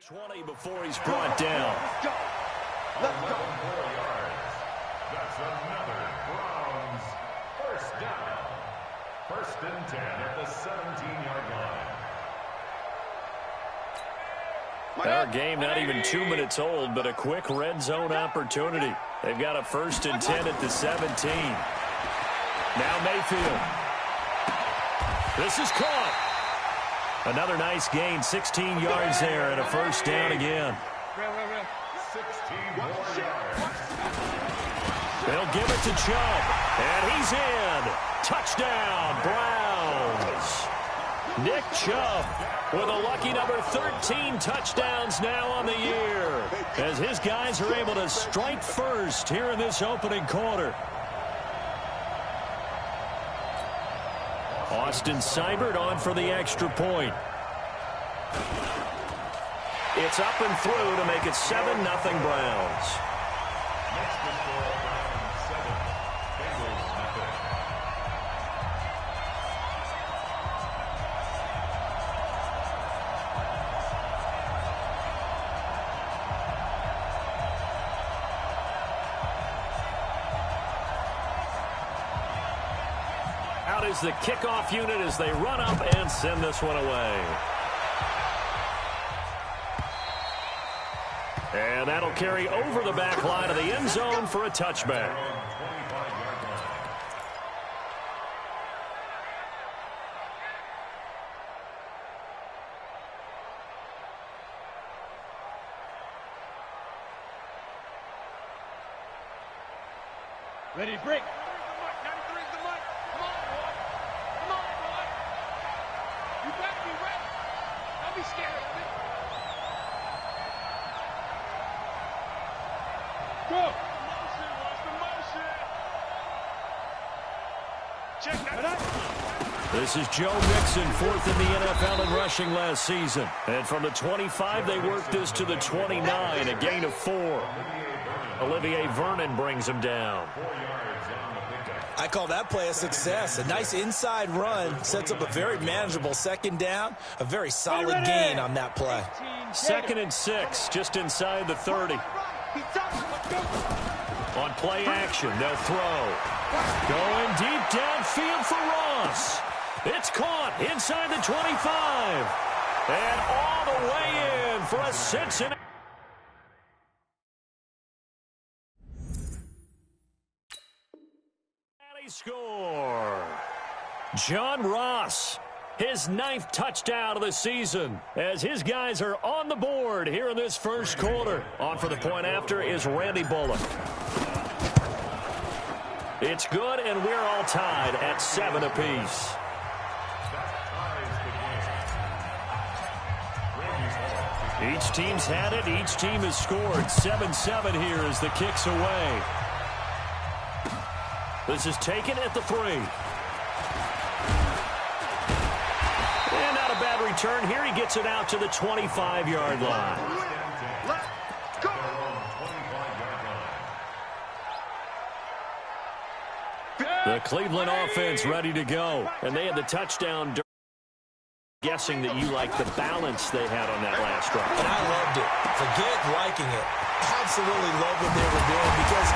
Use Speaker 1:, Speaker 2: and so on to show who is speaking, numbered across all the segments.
Speaker 1: 20 before he's brought down.
Speaker 2: Let's go. 4 yards. That's another Browns first down. 1st and 10 at the 17-yard line.
Speaker 1: Our game not even 2 minutes old, but a quick red zone opportunity. They've got a 1st and 10 at the 17. Now Mayfield. This is caught. Another nice gain, 16 yards there, and a 1st down again.
Speaker 2: 16 more yards.
Speaker 1: They'll give it to Chubb, and he's in. Touchdown, Browns. Nick Chubb with a lucky number 13 touchdowns now on the year, as his guys are able to strike first here in this opening quarter. Austin Seibert on for the extra point. It's up and through to make it 7-0 Browns.
Speaker 2: Next to score, Browns 7, Bengals nothing.
Speaker 1: Out is the kickoff unit as they run up and send this one away. And that'll carry over the back line of the end zone for a touchback.
Speaker 3: Ready, break.
Speaker 1: This is Joe Mixon, 4th in the NFL in rushing last season. And from the 25, they worked this to the 29, a gain of 4. Olivier Vernon brings him down.
Speaker 4: I call that play a success. A nice inside run sets up a very manageable 2nd down. A very solid gain on that play.
Speaker 1: 2nd and 6, just inside the 30. On play action, they'll throw. Going deep downfield for Ross. It's caught inside the 25. And all the way in for a Cincinnati score. John Ross, his 9th touchdown of the season, as his guys are on the board here in this first quarter. On for the point after is Randy Bullock. It's good, and we're all tied at 7 apiece. Each team's had it. Each team has scored. 7-7 here as the kick's away. This is taken at the 3. And not a bad return here. He gets it out to the 25-yard line. The Cleveland offense ready to go. And they had the touchdown. Guessing that you like the balance they had on that last drive.
Speaker 4: And I loved it. Forget liking it. Absolutely love what they were doing, because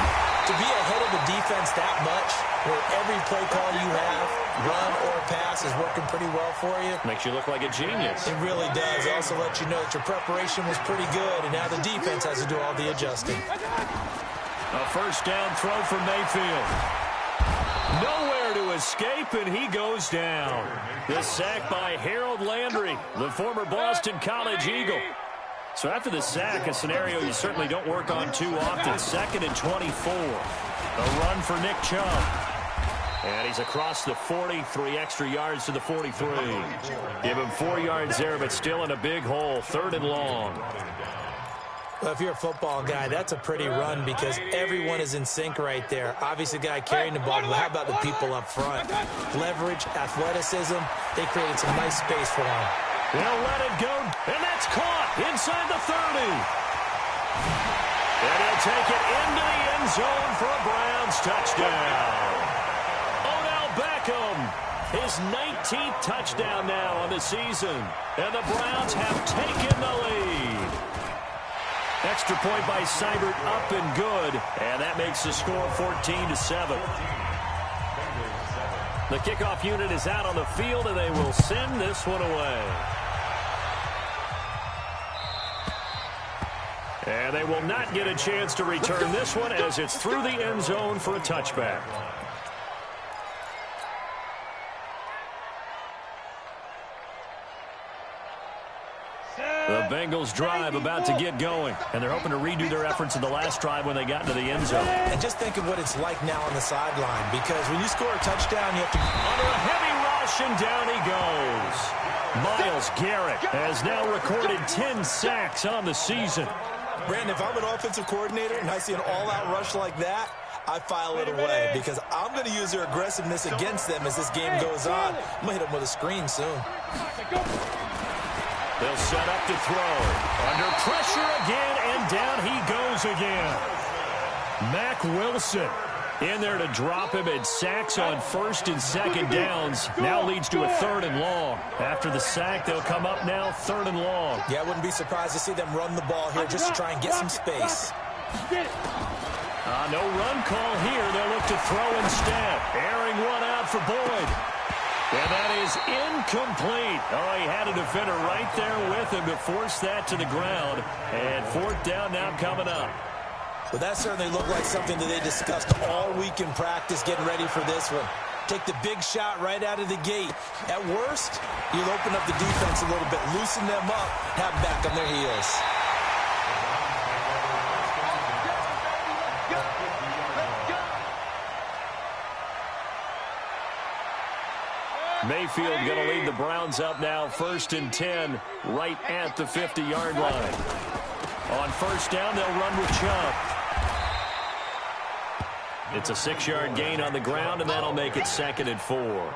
Speaker 4: to be ahead of the defense that much, where every play call you have, run or pass, is working pretty well for you.
Speaker 1: Makes you look like a genius.
Speaker 4: It really does. It also lets you know that your preparation was pretty good, and now the defense has to do all the adjusting.
Speaker 1: A 1st down throw for Mayfield. Nowhere to escape, and he goes down. The sack by Harold Landry, the former Boston College Eagle. So after the sack, a scenario you certainly don't work on too often. 2nd and 24. A run for Nick Chubb. And he's across the 40, 3 extra yards to the 43. Give him 4 yards there, but still in a big hole. 3rd and long.
Speaker 4: Well, if you're a football guy, that's a pretty run, because everyone is in sync right there. Obviously, the guy carrying the ball, but how about the people up front? Leverage, athleticism, they created some nice space for him.
Speaker 1: They'll let it go, and that's caught inside the 30. And he'll take it into the end zone for a Browns touchdown. Odell Beckham His 19th touchdown now on the season. And the Browns have taken the lead. Extra point by Seibert up and good. And that makes the score 14-7. The kickoff unit is out on the field, and they will send this one away. And they will not get a chance to return this one as it's through the end zone for a touchback. The Bengals drive about to get going, and they're hoping to redo their efforts in the last drive when they got into the end zone.
Speaker 4: And just think of what it's like now on the sideline, because when you score a touchdown, you have to...
Speaker 1: Under a heavy rush, and down he goes. Myles Garrett has now recorded 10 sacks on the season.
Speaker 4: Brandon, if I'm an offensive coordinator and I see an all-out rush like that, I file it away because I'm going to use their aggressiveness against them as this game goes on. I'm going to hit them with a screen soon.
Speaker 1: They'll set up to throw. Under pressure again, and down he goes again. Mack Wilson in there to drop him, and sacks on first and second downs. Now leads to a 3rd and long. After the sack, they'll come up now 3rd and long.
Speaker 4: Yeah, I wouldn't be surprised to see them run the ball here just to try and get some space.
Speaker 1: No run call here. They'll look to throw instead. Airing one out for Boyd. And that is incomplete. Oh, he had a defender right there with him to force that to the ground. And 4th down now coming up.
Speaker 4: Well, that certainly looked like something that they discussed all week in practice getting ready for this one. Take the big shot right out of the gate. At worst, you'll open up the defense a little bit, loosen them up, have them back on their heels.
Speaker 1: Mayfield going to lead the Browns up now 1st and 10 right at the 50-yard line. On 1st down, they'll run with Chubb. It's a 6-yard gain on the ground, and that'll make it 2nd and 4.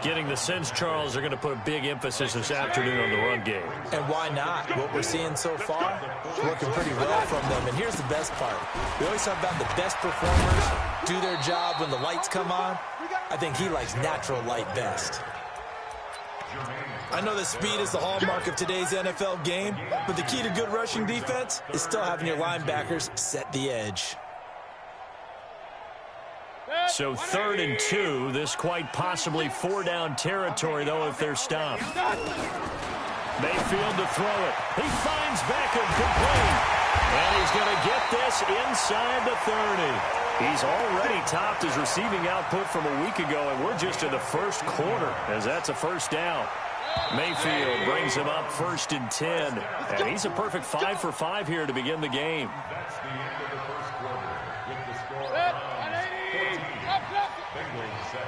Speaker 1: Getting the sense, Charles, they're going to put a big emphasis this afternoon on the run game.
Speaker 4: And why not? What we're seeing so far is working pretty well from them. And here's the best part. We always talk about the best performers do their job when the lights come on. I think he likes natural light best. I know that speed is the hallmark of today's NFL game, but the key to good rushing defense is still having your linebackers set the edge.
Speaker 1: So 3rd and 2, this quite possibly 4-down territory, though, if they're stopped. Mayfield to throw it. He finds Beckham complete. And he's going to get this inside the 30. He's already topped his receiving output from a week ago, and we're just in the first quarter as that's a 1st down. Mayfield brings him up 1st and 10. And he's a perfect 5 for 5 here to begin the game.
Speaker 2: That's the end of the first quarter with the score 14. Bengals 7.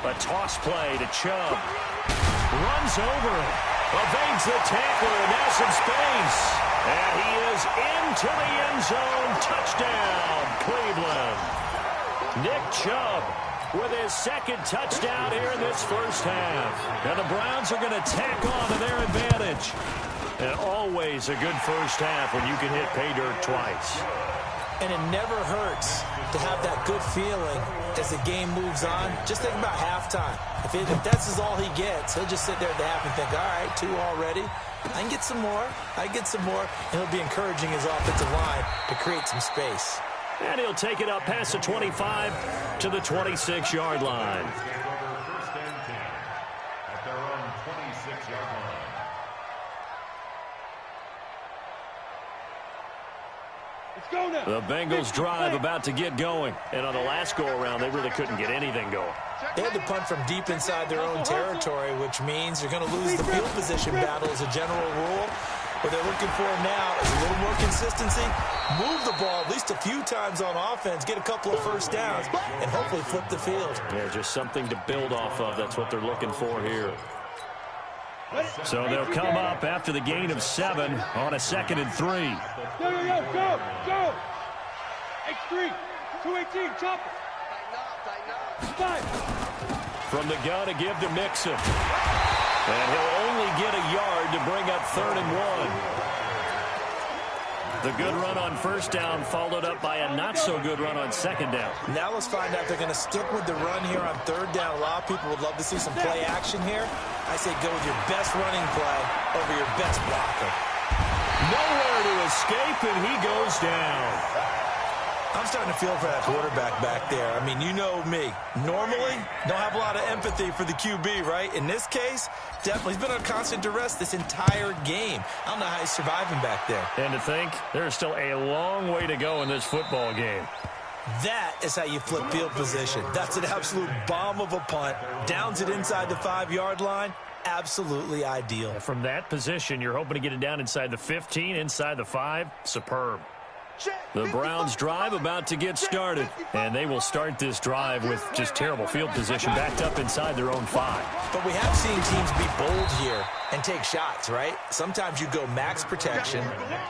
Speaker 1: A toss play to Chubb. Runs over it. Evades the tackler, and now some space. And he is into the end zone. Touchdown, Cleveland. Nick Chubb with his 2nd touchdown here in this first half. And the Browns are going to tack on to their advantage. And always a good first half when you can hit pay dirt twice.
Speaker 4: And it never hurts to have that good feeling as the game moves on. Just think about halftime. If that's all he gets, he'll just sit there at the half and think, all right, 2 already. I can get some more. I can get some more. And he'll be encouraging his offensive line to create some space.
Speaker 1: And he'll take it up past the 25 to the 26-yard line.
Speaker 2: First and 10 at their own 26-yard line.
Speaker 1: The Bengals drive about to get going. And on the last go-around, they really couldn't get anything going.
Speaker 4: They had to punt from deep inside their own territory, which means you're going to lose the field position battle as a general rule. What they're looking for now is a little more consistency, move the ball at least a few times on offense, get a couple of 1st downs, and hopefully flip the field.
Speaker 1: Yeah, just something to build off of. That's what they're looking for here. So they'll come up after the gain of 7 on a 2nd and 3.
Speaker 3: Go! X3, 218, chop it.
Speaker 1: From the gun to give to Mixon. And he'll only get a yard to bring up 3rd and 1. The good run on first down followed up by a not-so-good run on second down.
Speaker 4: Now let's find out if they're going to stick with the run here on third down. A lot of people would love to see some play action here. I say go with your best running play over your best blocker.
Speaker 1: Nowhere to escape, and he goes down.
Speaker 4: I'm starting to feel for that quarterback back there. I mean, you know me. Normally, don't have a lot of empathy for the QB, right? In this case, definitely. He's been on constant duress this entire game. I don't know how he's surviving back there.
Speaker 1: And to think, there's still a long way to go in this football game.
Speaker 4: That is how you flip field position. That's an absolute bomb of a punt. Downs it inside the 5-yard line. Absolutely ideal.
Speaker 1: From that position, you're hoping to get it down inside the 15, inside the 5. Superb. The Browns drive about to get started, and they will start this drive with just terrible field position backed up inside their own 5.
Speaker 4: But we have seen teams be bold here and take shots, right? Sometimes you go max protection,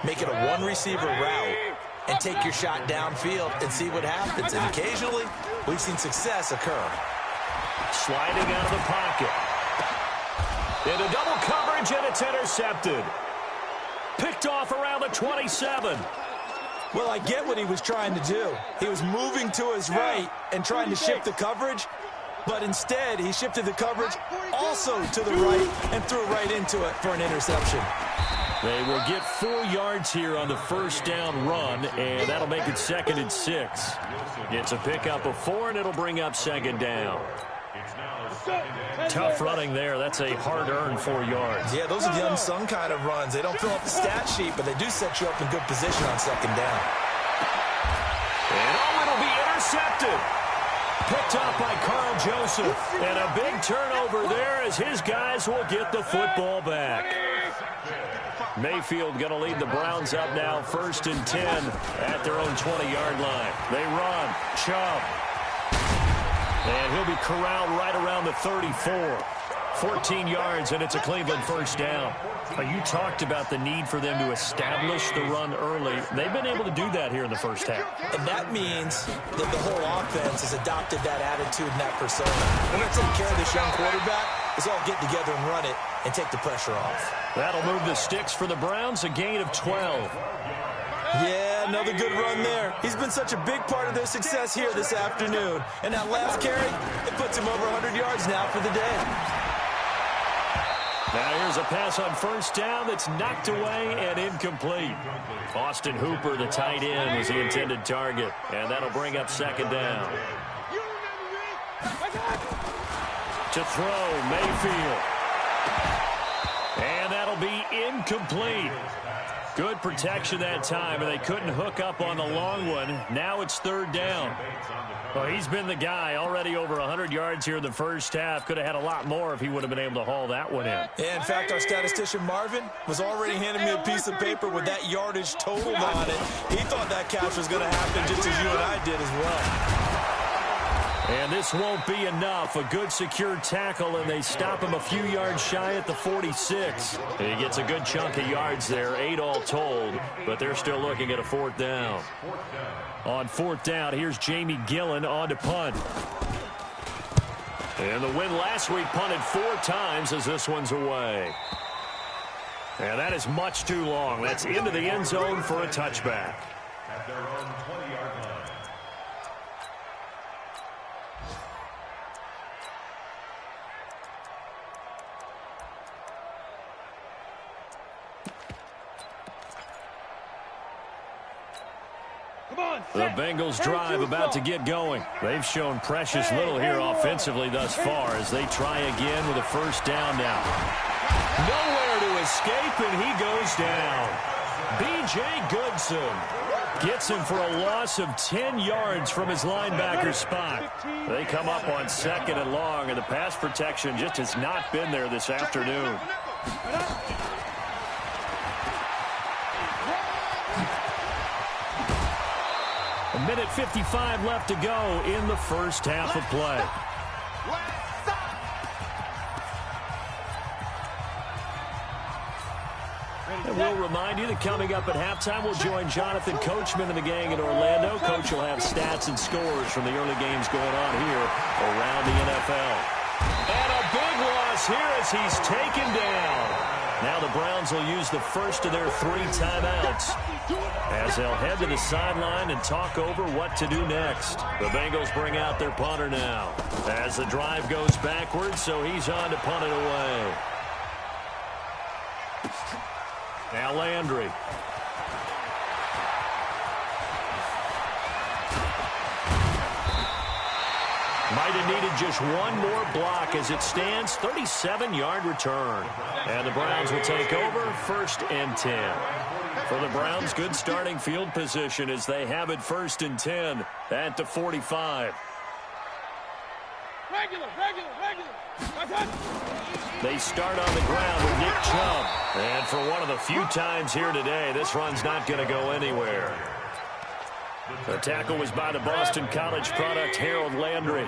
Speaker 4: make it a one-receiver route, and take your shot downfield and see what happens. And occasionally, we've seen success occur.
Speaker 1: Sliding out of the pocket. Into double coverage, and it's intercepted. Picked off around the 27.
Speaker 4: Well, I get what he was trying to do. He was moving to his right and trying to shift the coverage, but instead he shifted the coverage also to the right and threw right into it for an interception.
Speaker 1: They will get 4 yards here on the first down run, and that'll make it 2nd and 6. It's a pickup of 4, and it'll bring up 2nd down. Tough running there. That's a hard-earned 4 yards.
Speaker 4: Yeah, those are the unsung kind of runs. They don't fill up the stat sheet, but they do set you up in good position on 2nd down.
Speaker 1: And it'll be intercepted. Picked up by Carl Joseph. And a big turnover there as his guys will get the football back. Mayfield going to lead the Browns up now 1st and 10 at their own 20-yard line. They run. Chubb. And he'll be corralled right around the 34. 14 yards, and it's a Cleveland first down. You talked about the need for them to establish the run early. They've been able to do that here in the first half.
Speaker 4: And that means that the whole offense has adopted that attitude and that persona. We're going to take care of this young quarterback. Let's all get together and run it and take the pressure off.
Speaker 1: That'll move the sticks for the Browns, a gain of 12.
Speaker 4: Yeah, another good run there. He's been such a big part of their success here this afternoon. And that last carry, it puts him over 100 yards now for the day.
Speaker 1: Now here's a pass on first down that's knocked away and incomplete. Austin Hooper, the tight end, was the intended target. And that'll bring up 2nd down. To throw, Mayfield. And that'll be incomplete. Good protection that time, and they couldn't hook up on the long one. Now it's 3rd down. Well, he's been the guy already over 100 yards here in the first half. Could have had a lot more if he would have been able to haul that one in.
Speaker 4: Yeah, in fact, our statistician Marvin was already handing me a piece of paper with that yardage totaled on it. He thought that catch was going to happen just as you and I did as well.
Speaker 1: And this won't be enough. A good secure tackle, and they stop him a few yards shy at the 46. He gets a good chunk of yards there, 8 all told, but they're still looking at a 4th down. On 4th down, here's Jamie Gillen on to punt. And the win last week punted 4 times as this one's away. And that is much too long. That's into the end zone for a touchback.
Speaker 2: At their own 20-yard line.
Speaker 1: The Bengals drive about to get going. They've shown precious little here offensively thus far as they try again with a first down now. Nowhere to escape, and he goes down. B.J. Goodson gets him for a loss of 10 yards from his linebacker spot. They come up on 2nd and long, and the pass protection just has not been there this afternoon. A minute 55 left to go in the first half of play. And we'll remind you that coming up at halftime, we'll join Jonathan Coachman and the gang in Orlando. Coach will have stats and scores from the early games going on here around the NFL. And a big loss this here as he's taken down. Now the Browns will use the first of their 3 timeouts as they'll head to the sideline and talk over what to do next. The Bengals bring out their punter now as the drive goes backwards, so he's on to punt it away. Now Landry. Might have needed just one more block as it stands. 37-yard return. And the Browns will take over 1st and 10. For the Browns, good starting field position as they have it 1st and 10 at the 45.
Speaker 3: Regular.
Speaker 1: They start on the ground with Nick Chubb. And for one of the few times here today, this run's not going to go anywhere. The tackle was by the Boston College product, Harold Landry.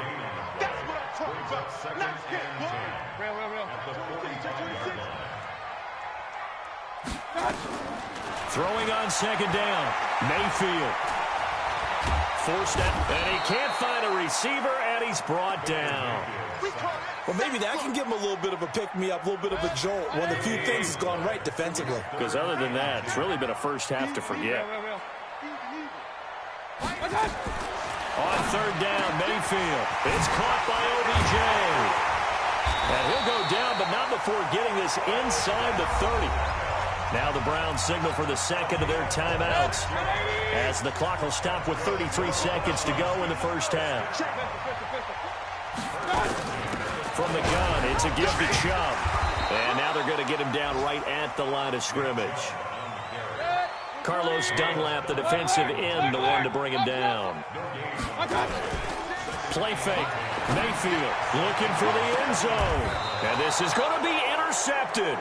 Speaker 3: That's what I'm talking about. Let's get real.
Speaker 1: Throwing on 2nd down. Mayfield. Forced out, and he can't find a receiver, and he's brought down.
Speaker 4: Well, maybe that can give him a little bit of a pick-me-up, a little bir of a jolt. One of the few things has gone right defensively.
Speaker 1: Because other than that, it's really been a first half to forget. On 3rd down, Mayfield. It's caught by OBJ. And he'll go down, but not before getting this inside the 30. Now the Browns signal for the 2nd of their timeouts as the clock will stop with 33 seconds to go in the first half. From the gun, it's a give to Chubb. And now they're going to get him down right at the line of scrimmage. Carlos Dunlap, the defensive end, the one to bring him down. Play fake. Mayfield looking for the end zone. And this is going to be intercepted.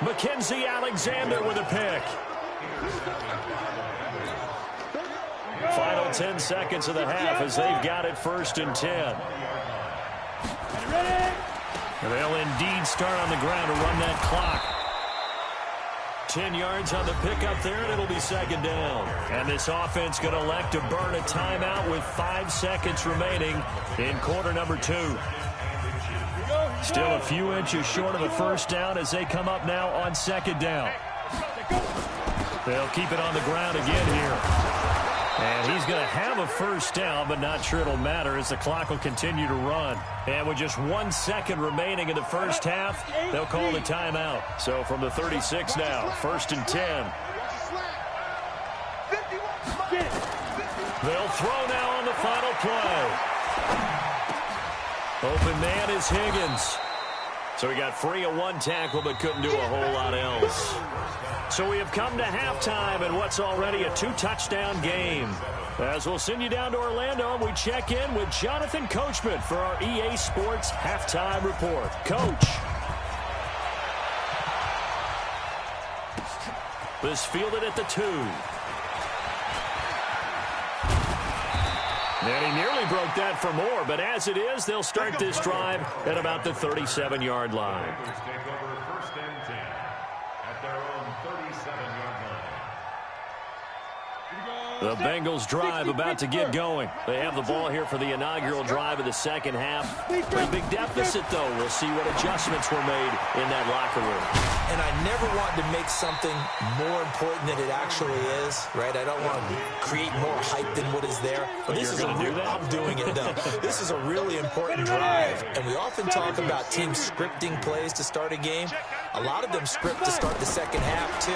Speaker 1: Mackenzie Alexander with a pick. Final 10 seconds of the half as they've got it 1st and 10. They'll indeed start on the ground to run that clock. 10 yards on the pickup there, and it'll be 2nd down. And this offense going to elect to burn a timeout with 5 seconds remaining in quarter number 2. Still a few inches short of a first down as they come up now on 2nd down. They'll keep it on the ground again here. And he's going to have a first down, but not sure it'll matter as the clock will continue to run. And with just 1 second remaining in the first half, they'll call the timeout. So from the 36 now, 1st and 10. They'll throw now on the final play. Open man is Higgins. So he got free of 1 tackle but couldn't do a whole lot else. So we have come to halftime in what's already a 2-touchdown game. As we'll send you down to Orlando, we check in with Jonathan Coachman for our EA Sports Halftime Report. Coach. This fielded at the 2. And he nearly broke that for more, but as it is, they'll start this drive at about the 37-yard line.
Speaker 2: Take over 1st and 10 at their own 37-yard line.
Speaker 1: The Bengals drive about to get going. They have the ball here for the inaugural drive of the second half. Pretty big deficit, though. We'll see what adjustments were made in that locker room.
Speaker 4: And I never want to make something more important than it actually is, right? I don't want to create more hype than what is there. But this is a real, I'm doing it, though. This is a really important drive. And we often talk about teams scripting plays to start a game. A lot of them script to start the second half, too.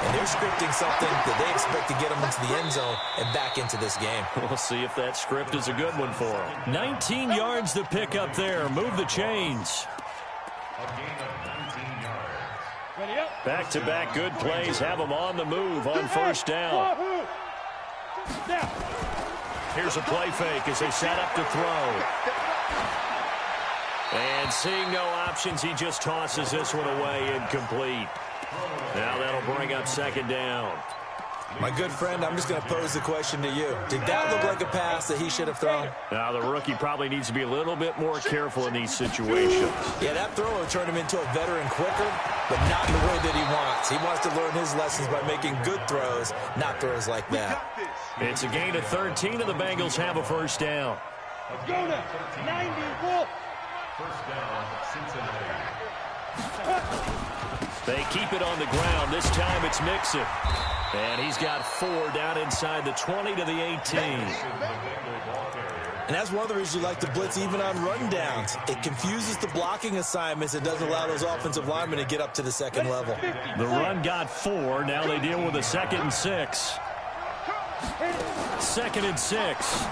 Speaker 4: And they're scripting something that they expect to get them into the end zone and back into this game.
Speaker 1: We'll see if that script is a good one for them. 19 yards to pick up there. Move the chains.
Speaker 2: A gain of 19 yards.
Speaker 1: Back-to-back good plays have them on the move on first down. Here's a play fake as they set up to throw. And seeing no options, he just tosses this one away incomplete. Now that'll bring up 2nd down.
Speaker 4: My good friend, I'm just going to pose the question to you. Did that look like a pass that he should have thrown?
Speaker 1: Now, the rookie probably needs to be a little bit more careful in these situations.
Speaker 4: Yeah, that throw will turn him into a veteran quicker, but not in the way that he wants. He wants to learn his lessons by making good throws, not throws like that.
Speaker 1: It's a gain of 13, and the Bengals have a first down.
Speaker 3: Let's go now. 90 Wolf.
Speaker 2: First down, Cincinnati.
Speaker 1: They keep it on the ground. This time it's Mixon. And he's got 4 down inside the 20 to the 18.
Speaker 4: And that's one of the reasons you like to blitz even on rundowns. It confuses the blocking assignments. It doesn't allow those offensive linemen to get up to the second level.
Speaker 1: The run got 4. Now they deal with a 2nd and 6. 2nd and 6.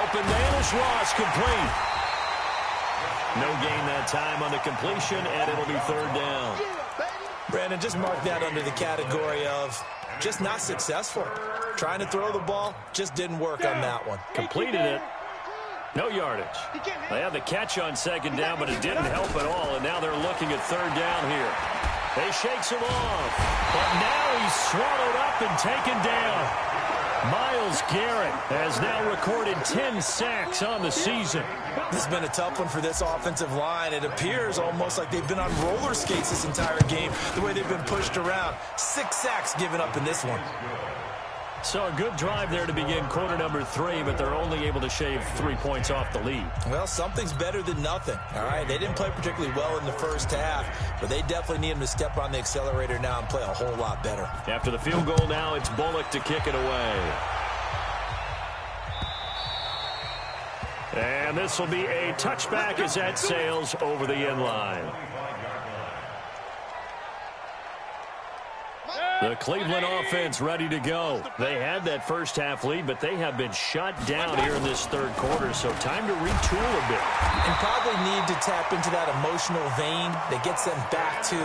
Speaker 1: Open Danish Ross complete. No gain that time on the completion, and it'll be 3rd down.
Speaker 4: Brandon, just mark that under the category of just not successful. Trying to throw the ball, just didn't work on that one.
Speaker 1: Completed it. No yardage. They had the catch on 2nd down, but it didn't help at all, and now they're looking at 3rd down here. They shakes him off, but now he's swallowed up and taken down. Myles Garrett has now recorded 10 sacks on the season.
Speaker 4: This has been a tough one for this offensive line. It appears almost like they've been on roller skates this entire game, the way they've been pushed around. 6 sacks given up in this one.
Speaker 1: So a good drive there to begin quarter number 3, but they're only able to shave 3 points off the lead.
Speaker 4: Well, something's better than nothing. All right, they didn't play particularly well in the first half, but they definitely need them to step on the accelerator now and play a whole lot better.
Speaker 1: After the field goal now, it's Bullock to kick it away. And this will be a touchback as that sails over the end line. The Cleveland offense ready to go. They had that first half lead, but they have been shut down here in this 3rd quarter, so time to retool a bit.
Speaker 4: And probably need to tap into that emotional vein that gets them back to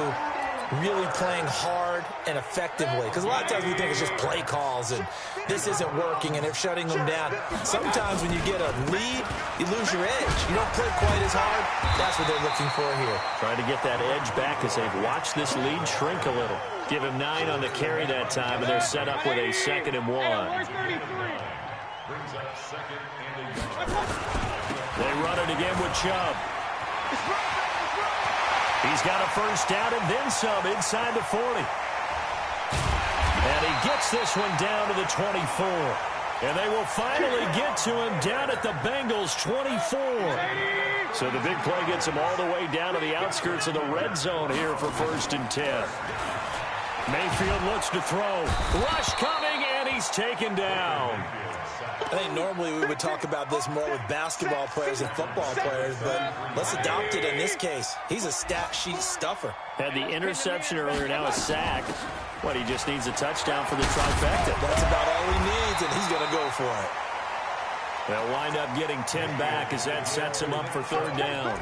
Speaker 4: really playing hard and effectively. Because a lot of times we think it's just play calls and this isn't working and they're shutting them down. Sometimes when you get a lead, you lose your edge. You don't play quite as hard. That's what they're looking for here.
Speaker 1: Trying to get that edge back as they've watched this lead shrink a little. Give him 9 on the carry that time, and they're set up with a 2nd and 1. They run it again with Chubb. He's got a 1st down and then some inside the 40. And he gets this one down to the 24. And they will finally get to him down at the Bengals 24. So the big play gets him all the way down to the outskirts of the red zone here for 1st and 10. Mayfield looks to throw. Rush coming, and he's taken down.
Speaker 4: I think normally we would talk about this more with basketball players and football players, but let's adopt it in this case. He's a stat sheet stuffer.
Speaker 1: Had the interception earlier, now a sack. What, he just needs a touchdown for the trifecta.
Speaker 4: That's about all he needs, and he's going to go for it.
Speaker 1: They'll wind up getting 10 back as that sets him up for 3rd down.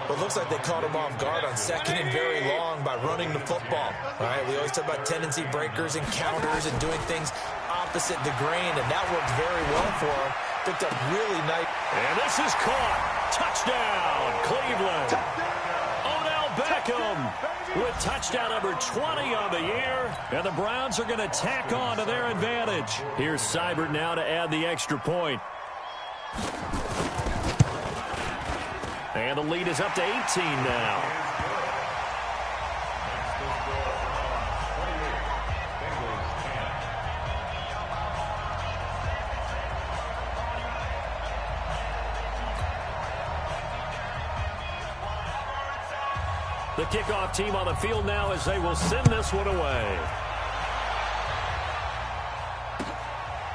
Speaker 4: Well, it looks like they caught him off guard on 2nd and very long by running the football. All right, we always talk about tendency breakers and counters and doing things opposite the grain, and that worked very well for him. Picked up really nice.
Speaker 1: And this is caught. Touchdown, Cleveland. Odell Beckham with touchdown number 20 on the year. And the Browns are going to tack on to their advantage. Here's Seibert now to add the extra point. And the lead is up to 18 now. The kickoff team on the field now as they will send this one away.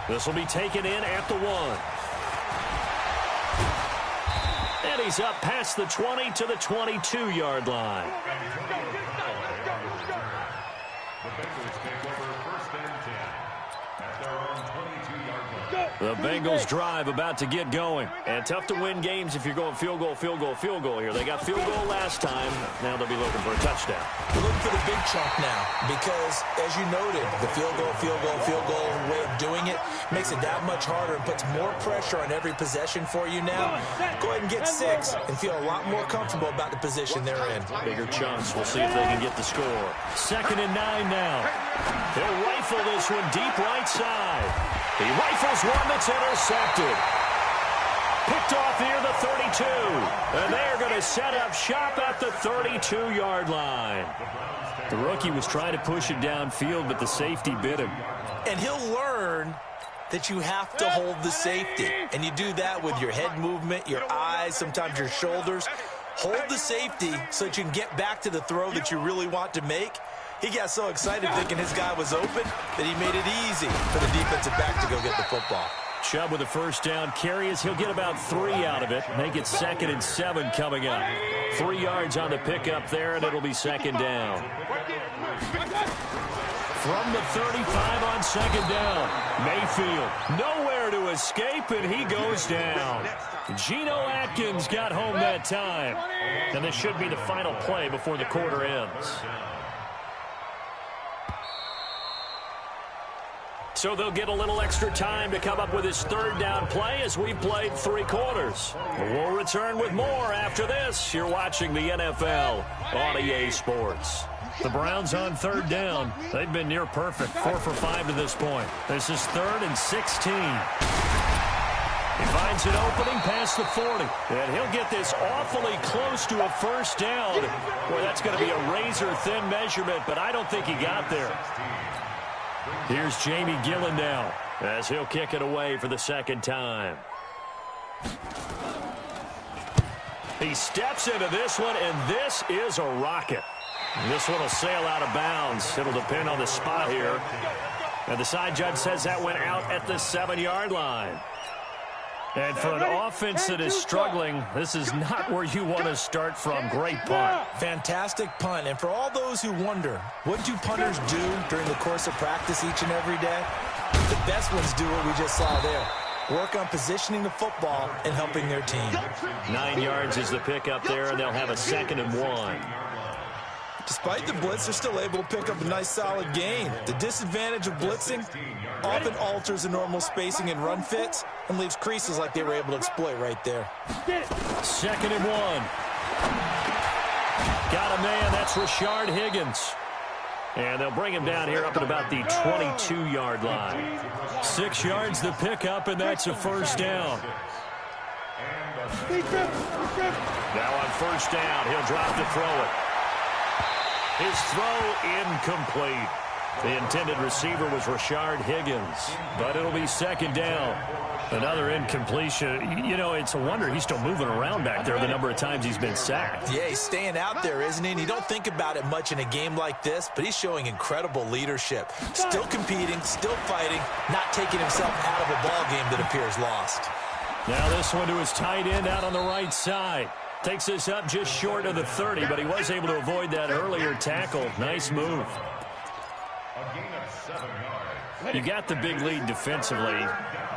Speaker 1: This will be taken in at the 1. And he's up past the 20 to the 22-yard line.
Speaker 2: The Bengals take over 1st and 10 at their own 22-yard line.
Speaker 1: The Bengals drive about to get going. And tough to win games if you're going field goal, field goal, field goal here. They got field goal last time. Now they'll be looking for a touchdown.
Speaker 4: They're looking for the big chunk now because, as you noted, the field goal way of doing it makes it that much harder and puts more pressure on every possession for you now. Go ahead and get 6 and feel a lot more comfortable about the position they're in.
Speaker 1: Bigger chunks. We'll see if they can get the score. 2nd and 9 now. They'll rifle this one deep right side. He rifles one that's intercepted. Picked off near the 32. And they're going to set up shop at the 32-yard line. The rookie was trying to push it downfield, but the safety bit him.
Speaker 4: And he'll learn that you have to hold the safety. And you do that with your head movement, your eyes, thighs, sometimes your shoulders. Hold the safety so that you can get back to the throw that you really want to make. He got so excited thinking his guy was open that he made it easy for the defensive back to go get the football.
Speaker 1: Chubb with a first down carry as he'll get about 3 out of it. Make it 2nd and 7 coming up. 3 yards on the pickup there, and it'll be 2nd down. From the 35 on 2nd down. Mayfield nowhere to escape, and he goes down. Geno Atkins got home that time. And this should be the final play before the quarter ends. So they'll get a little extra time to come up with his 3rd down play as we played 3 quarters. We'll return with more after this. You're watching the NFL on EA Sports. The Browns on 3rd down. They've been near perfect, 4 for 5 to this point. This is 3rd and 16. He finds an opening past the 40. And he'll get this awfully close to a first down. Boy, that's going to be a razor-thin measurement, but I don't think he got there. Here's Jamie Gillen now as he'll kick it away for the 2nd time. He steps into this one, and this is a rocket. This one will sail out of bounds. It'll depend on the spot here. And the side judge says that went out at the 7-yard line. And for an offense that is struggling, this is not where you want to start from. Great punt.
Speaker 4: Fantastic punt. And for all those who wonder, what do punters do during the course of practice each and every day? The best ones do what we just saw there. Work on positioning the football and helping their team.
Speaker 1: 9 yards is the pickup there, and they'll have a 2nd and 1.
Speaker 4: Despite the blitz, they're still able to pick up a nice, solid gain. The disadvantage of blitzing often alters the normal spacing and run fits and leaves creases like they were able to exploit right there.
Speaker 1: 2nd and 1. Got a man. That's Rashard Higgins. And they'll bring him down here up at about the 22-yard line. 6 yards the pickup, and that's a first down. Now on first down, he'll drop to throw it. His throw incomplete. The intended receiver was Rashard Higgins, but it'll be 2nd down. Another incompletion. You know, it's a wonder he's still moving around back there the number of times he's been sacked.
Speaker 4: Yeah, he's staying out there, isn't he? And you don't think about it much in a game like this, but he's showing incredible leadership. Still competing, still fighting, not taking himself out of a ball game that appears lost.
Speaker 1: Now this one to his tight end out on the right side. Takes this up just short of the 30, but he was able to avoid that earlier tackle. Nice move. You got the big lead defensively.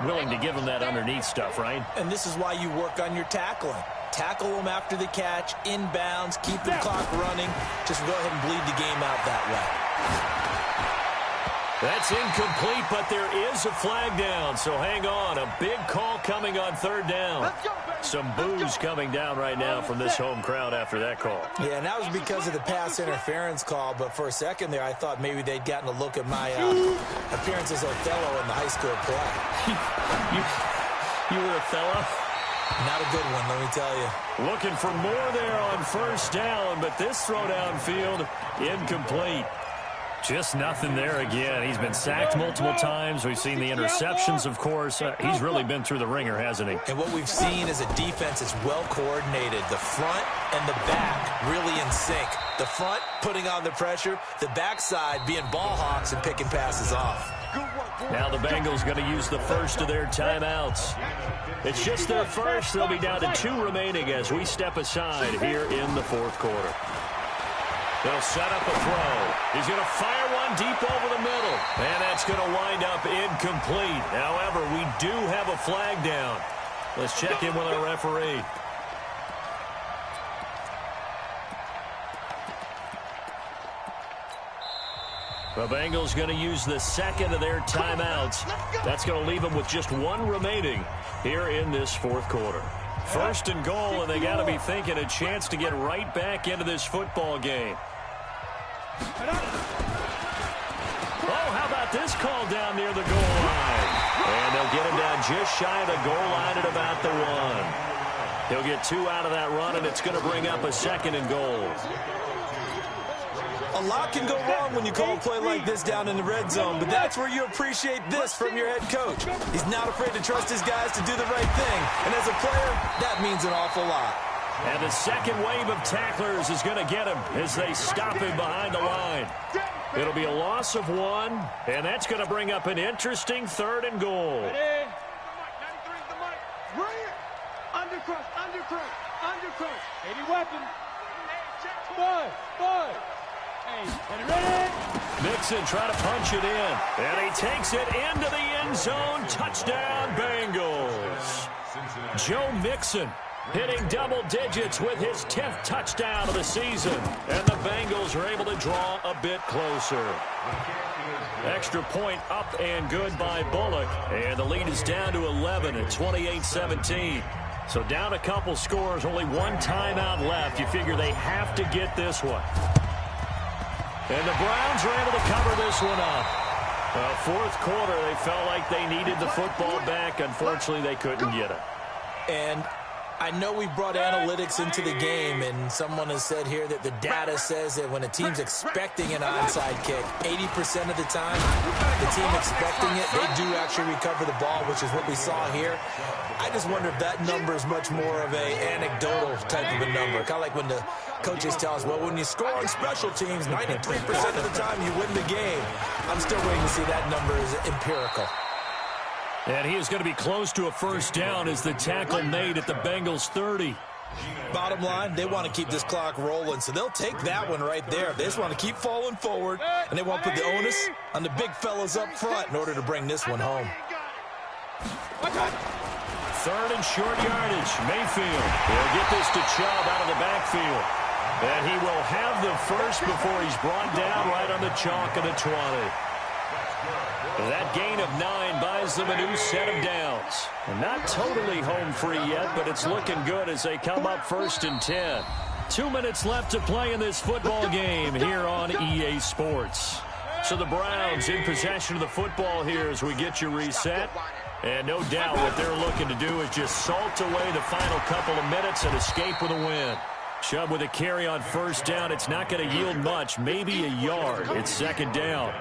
Speaker 1: Willing to give him that underneath stuff, right?
Speaker 4: And this is why you work on your tackling. Tackle them after the catch, inbounds, keep the clock running. Just go ahead and bleed the game out that way.
Speaker 1: That's incomplete, but there is a flag down, so hang on. A big call coming on 3rd down. Some boos coming down right now from this home crowd after that call.
Speaker 4: Yeah, and that was because of the pass interference call, but for a second there, I thought maybe they'd gotten a look at my appearance as Othello in the high school play.
Speaker 1: You were Othello?
Speaker 4: Not a good one, let me tell you.
Speaker 1: Looking for more there on first down, but this throw downfield, incomplete. Just nothing there again. He's been sacked multiple times. We've seen the interceptions, of course. He's really been through the ringer, hasn't he?
Speaker 4: And what we've seen is a defense that's well coordinated. The front and the back really in sync. The front putting on the pressure, the backside being ball hawks and picking passes off.
Speaker 1: Now the Bengals going to use the first of their timeouts. It's just their first. They'll be down to 2 remaining as we step aside here in the 4th quarter. They'll set up a throw. He's going to fire one deep over the middle. And that's going to wind up incomplete. However, we do have a flag down. Let's check in with our referee. The Bengals going to use the 2nd of their timeouts. That's going to leave them with just 1 remaining here in this 4th quarter. 1st and goal, and they got to be thinking a chance to get right back into this football game. Oh, how about this call down near the goal line? And they'll get him down just shy of the goal line at about the 1. He'll get 2 out of that run, and it's going to bring up a 2nd and goal.
Speaker 4: A lot can go wrong when you call a play like this down in the red zone, but that's where you appreciate this from your head coach. He's not afraid to trust his guys to do the right thing, and as a player, that means an awful lot.
Speaker 1: And the second wave of tacklers is going to get him as they stop him behind the line. It'll be a loss of 1, and that's going to bring up an interesting 3rd and goal.
Speaker 5: Undercrush. 80 weapon. Bud. Hey, ready?
Speaker 1: Mixon trying to punch it in, and he takes it into the end zone. Touchdown, Bengals. Joe Mixon hitting double digits with his 10th touchdown of the season, and the Bengals are able to draw a bit closer. Extra point up and good by Bullock, and the lead is down to 11 at 28-17. So down a couple scores, only one timeout left. You figure they have to get this one. And the Browns are able to cover this one up. Fourth quarter, they felt like they needed the football back. Unfortunately, they couldn't get it.
Speaker 4: And I know we brought analytics into the game, and someone has said here that the data says that when a team's expecting an onside kick, 80% of the time, the team expecting it, they do actually recover the ball, which is what we saw here. I just wonder if that number is much more of an anecdotal type of a number. Kind of like when the coaches tell us, well, when you score on special teams, 93% of the time you win the game. I'm still waiting to see that number is empirical.
Speaker 1: And he is going to be close to a first down as the tackle made at the Bengals 30.
Speaker 4: Bottom line, they want to keep this clock rolling, so they'll take that one right there. They just want to keep falling forward, and they want to put the onus on the big fellas up front in order to bring this one home.
Speaker 1: Third and short yardage. Mayfield will get this to Chubb out of the backfield. And he will have the first before he's brought down right on the chalk of the 20. That gain of 9 buys them a new set of downs. And not totally home free yet, but it's looking good as they come up 1st and 10. 2 minutes left to play in this football game here on EA Sports. So the Browns in possession of the football here as we get you reset. And no doubt what they're looking to do is just salt away the final couple of minutes and escape with a win. Chubb with a carry on first down. It's not going to yield much, maybe a yard. It's 2nd down.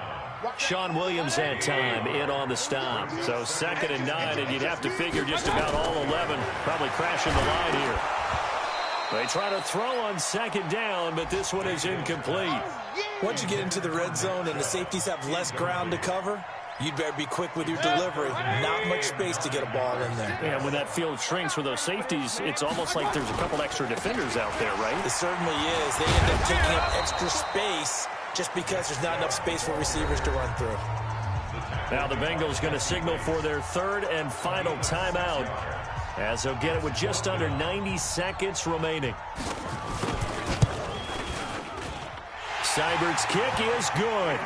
Speaker 1: Sean Williams that time in on the stop. So 2nd and 9, and you'd have to figure just about all 11 probably crashing the line here. They try to throw on 2nd down, but this one is incomplete.
Speaker 4: Once you get into the red zone and the safeties have less ground to cover, you'd better be quick with your delivery. Not much space to get a ball in there.
Speaker 1: And when that field shrinks for those safeties, it's almost like there's a couple extra defenders out there, right?
Speaker 4: It certainly is. They end up taking up extra space just because there's not enough space for receivers to run through.
Speaker 1: Now the Bengals going to signal for their 3rd and final timeout as they'll get it with just under 90 seconds remaining. Seibert's kick is good.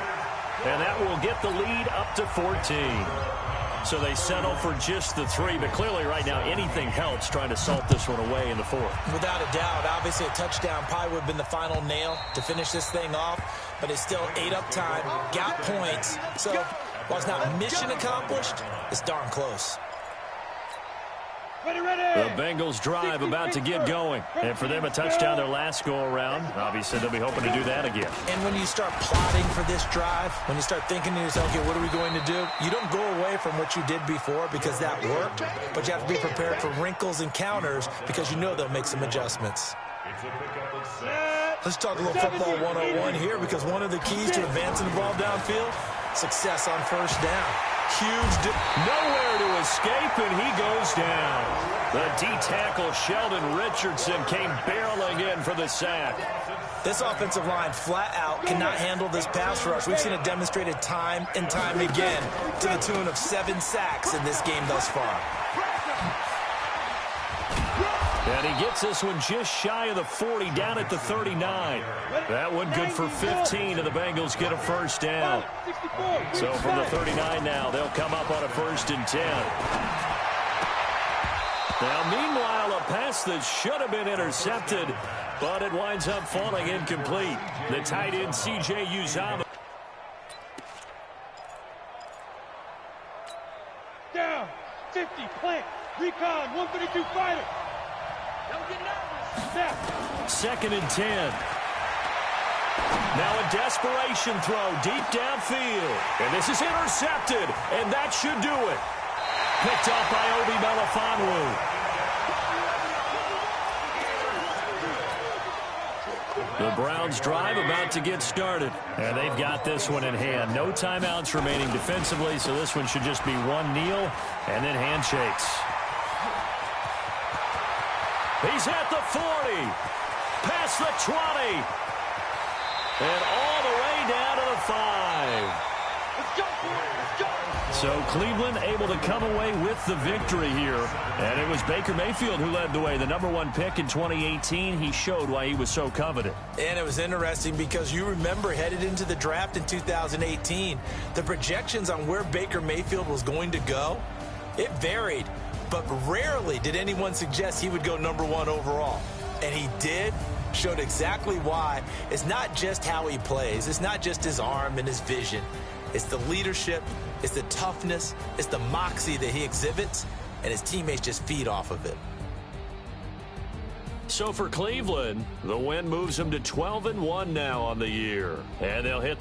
Speaker 1: And that will get the lead up to 14. So they settle for just the 3, but clearly right now anything helps trying to salt this one away in the 4th.
Speaker 4: Without a doubt, obviously a touchdown probably would have been the final nail to finish this thing off, but it's still 8 up time, got points. So while it's not mission accomplished, it's darn close.
Speaker 1: The Bengals drive about to get going. And for them, a touchdown their last go-around. Obviously, they'll be hoping to do that again.
Speaker 4: And when you start plotting for this drive, when you start thinking to yourself, okay, what are we going to do? You don't go away from what you did before because that worked, but you have to be prepared for wrinkles and counters because you know they'll make some adjustments. Let's talk a little football 101 here because one of the keys to advancing the ball downfield, success on first down.
Speaker 1: Nowhere to escape, and he goes down. The D-tackle Sheldon Richardson came barreling in for the sack.
Speaker 4: This offensive line flat out cannot handle this pass rush. We've seen it demonstrated time and time again to the tune of 7 sacks in this game thus far.
Speaker 1: And he gets this one just shy of the 40, down at the 39. That one good for 15, and the Bengals get a first down. So from the 39 now, they'll come up on a 1st and 10. Now, meanwhile, a pass that should have been intercepted, but it winds up falling incomplete. The tight end, C.J. Uzomah.
Speaker 5: Down, 50, plant, recon, 132 fighter. Don't get nervous.
Speaker 1: 2nd and 10. Now a desperation throw deep downfield. And this is intercepted, and that should do it. Picked up by Obi Melifonwu. The Browns drive about to get started. And they've got this one in hand. No timeouts remaining defensively, so this one should just be one kneel and then handshakes. He's at the 40. Past the 20. And all the way down to the 5.
Speaker 5: Let's go, let's go.
Speaker 1: So Cleveland able to come away with the victory here. And it was Baker Mayfield who led the way. The #1 pick in 2018. He showed why he was so coveted.
Speaker 4: And it was interesting because you remember headed into the draft in 2018, the projections on where Baker Mayfield was going to go, it varied. But rarely did anyone suggest he would go #1 overall. And he did. Showed exactly why. It's not just how he plays. It's not just his arm and his vision. It's the leadership. It's the toughness. It's the moxie that he exhibits. And his teammates just feed off of it.
Speaker 1: So for Cleveland, the win moves them to 12-1 now on the year. And they'll hit